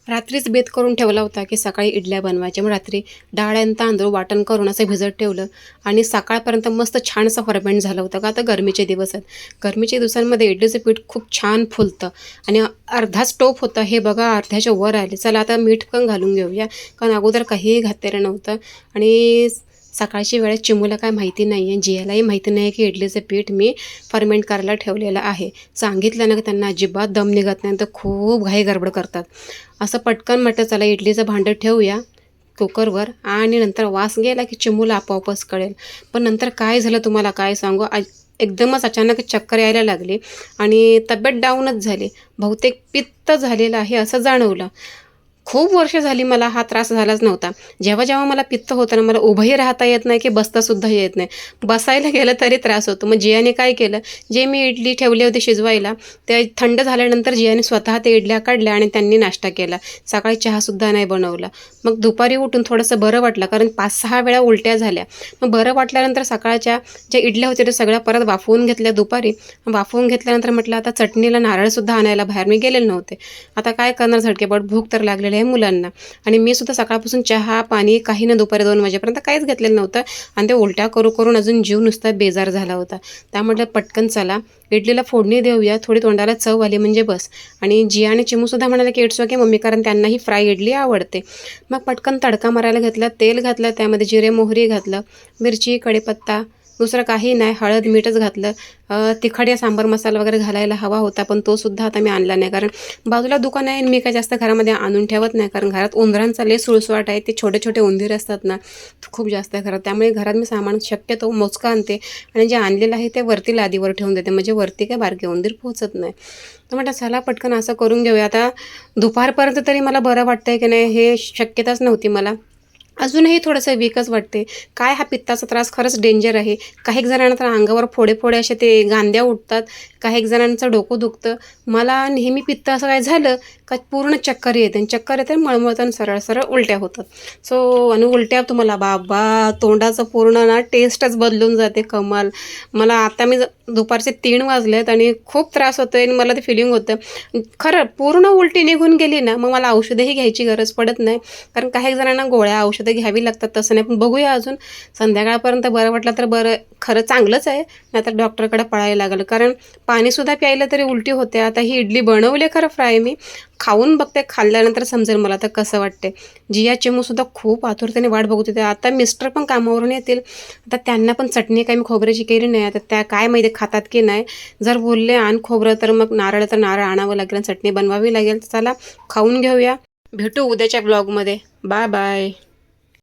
रात्रीच बेत करून ठेवला होता की सकाळी इडल्या बनवायच्या. मग रात्री डाळ आणि तांदूळ वाटण करून असं भिजत ठेवलं आणि सकाळपर्यंत मस्त छान असं फर्मेंट झालं होतं. का आता गरमीचे दिवस आहेत. गरमीच्या दिवसांमध्ये इडलीचं पीठ खूप छान फुलतं आणि अर्धाच टोप होतं हे बघा अर्ध्याच्या वर आले. चला आता मीठ पण घालून घेऊया, कारण अगोदर काहीही घातलेलं नव्हतं. आणि सकाळची वेळेत चिमूला काय माहिती नाही आहे, जियालाही माहिती नाही आहे की इडलीचं पीठ मी फर्मेंट करायला ठेवलेलं आहे. सांगितलं ना की त्यांना अजिबात दम निघत नाही, तर खूप घाई गडबड करतात. असं पटकन म्हटलं चला इडलीचं भांडं ठेवूया कुकरवर आणि नंतर वास गेला की चिमूला आपोआपच कळेल. पण नंतर काय झालं तुम्हाला काय सांगू, एकदमच अचानक चक्कर यायला लागली आणि तब्येत डाऊनच झाली. बहुतेक पित्त झालेलं आहे असं जाणवलं. खूप वर्ष झाली मला हा त्रास झालाच नव्हता. जेव्हा जेव्हा मला पित्त होतं ना, मला उभंही राहता येत नाही की बसतासुद्धा येत नाही. बसायला गेलं तरी त्रास होतो. मग जियाने काय केलं, जे मी इडली ठेवली होती शिजवायला, ते थंड झाल्यानंतर जियाने स्वतः ते इडल्या काढल्या आणि त्यांनी नाश्ता केला. सकाळी चहासुद्धा नाही बनवला. मग दुपारी उठून थोडंसं बरं वाटलं, कारण 5-6 वेळा उलट्या झाल्या. मग बरं वाटल्यानंतर सकाळच्या ज्या इडल्या होत्या त्या सगळ्या परत वाफवून घेतल्या दुपारी. वाफवून घेतल्यानंतर म्हटलं आता चटणीला नारळसुद्धा आणायला बाहेर मी गेलेले नव्हते. आता काय करणार झटकेपट, भूक तर लागलेली आहे मुलांना. आणि मी सुद्धा सकाळपासून चहा पाणी काही ना दुपारी 2 वाजेपर्यंत काहीच घेतलेलं नव्हतं आणि ते उलट्या करून अजून जीव नुसता बेजार झाला होता. त्यामुळे पटकन चला इडलीला फोडणी देऊया, थोडी तोंडाला चव आली म्हणजे बस. आणि जिया आणि चिमूसुद्धा म्हणाले की इट्स ओके मम्मी, कारण त्यांनाही फ्राय इडली आवडते. मग पटकन तडका मारायला घेतला, तेल घातलं, त्यामध्ये जिरे मोहरी घातलं, मिरची कढीपत्ता, दुसरं काही नाही, हळद मीठच घातलं. तिखट या सांबार मसाला वगैरे घालायला हवा होता, पण तो सुद्धा आता मी आणला नाही, कारण बाजूला दुकान आहे आणि मी काय जास्त घरामध्ये आणून ठेवत नाही, कारण घरात उंदरांचा लय सुळसुळाट आहे. ते छोटे छोटे उंदीर असतात ना, खूप जास्त आहे घरात. त्यामुळे घरात मी सामान शक्यतो मोजकं आणते आणि जे आणलेलं आहे ते वरती लादीवर ठेवून देते, म्हणजे वरती काय बारके उंदीर पोहोचत नाही. तर म्हटलं चला पटकन असं करून घेऊया. आता दुपारपर्यंत तरी मला बरं वाटतंय की नाही हे शक्यताच नव्हती मला. अजूनही थोडंसं वीकच वाटते. काय हा पित्ताचा त्रास खरंच डेंजर आहे. काही जणांना तर अंगावर फोडे असे ते गांद्या उठतात, काही जणांचं डोकं दुखतं. मला नेहमी पित्त असं काय झालं का पूर्ण चक्कर येते आणि चक्कर येते, मळमळतं आणि सरळ उलट्या होतात. आणि उलट्या तुम्हाला बाबा तोंडाचं पूर्ण ना टेस्टच बदलून जाते कमाल. मला आता दुपारचे 3 वाजलेत आणि खूप त्रास होतोय आणि मला ते फिलिंग होतं. खरं पूर्ण उलटी निघून गेली ना, मग मला औषधंही घ्यायची गरज पडत नाही, कारण काही जणांना गोळ्या औषधं घ्यावी लागतात, तसं नाही. पण बघूया अजून संध्याकाळपर्यंत बरं वाटलं तर बरं, खरं चांगलंच आहे, नाहीतर डॉक्टरकडे पळायला लागलं, कारण पाणीसुद्धा प्यायलं तरी उलटी होते. आता ही इडली बनवली खरं फ्राय मी, खाऊन बघते, खाल्ल्यानंतर समजेल मला आता कसं वाटते. जिया चिमूसुद्धा खूप आतुरतेने वाट बघत होते. आता मिस्टर पण कामावरून येतील, आता त्यांना पण चटणी काही मी खोबऱ्याची केली नाही. आता त्या काय माहिती खातात की नाही, जर बोलले आण खोबरं तर मग नारळ तर नारळ आणावं लागेल, चटणी बनवावी लागेल. चला खाऊन घेऊया. भेटू उद्याच्या ब्लॉगमध्ये. Bye bye.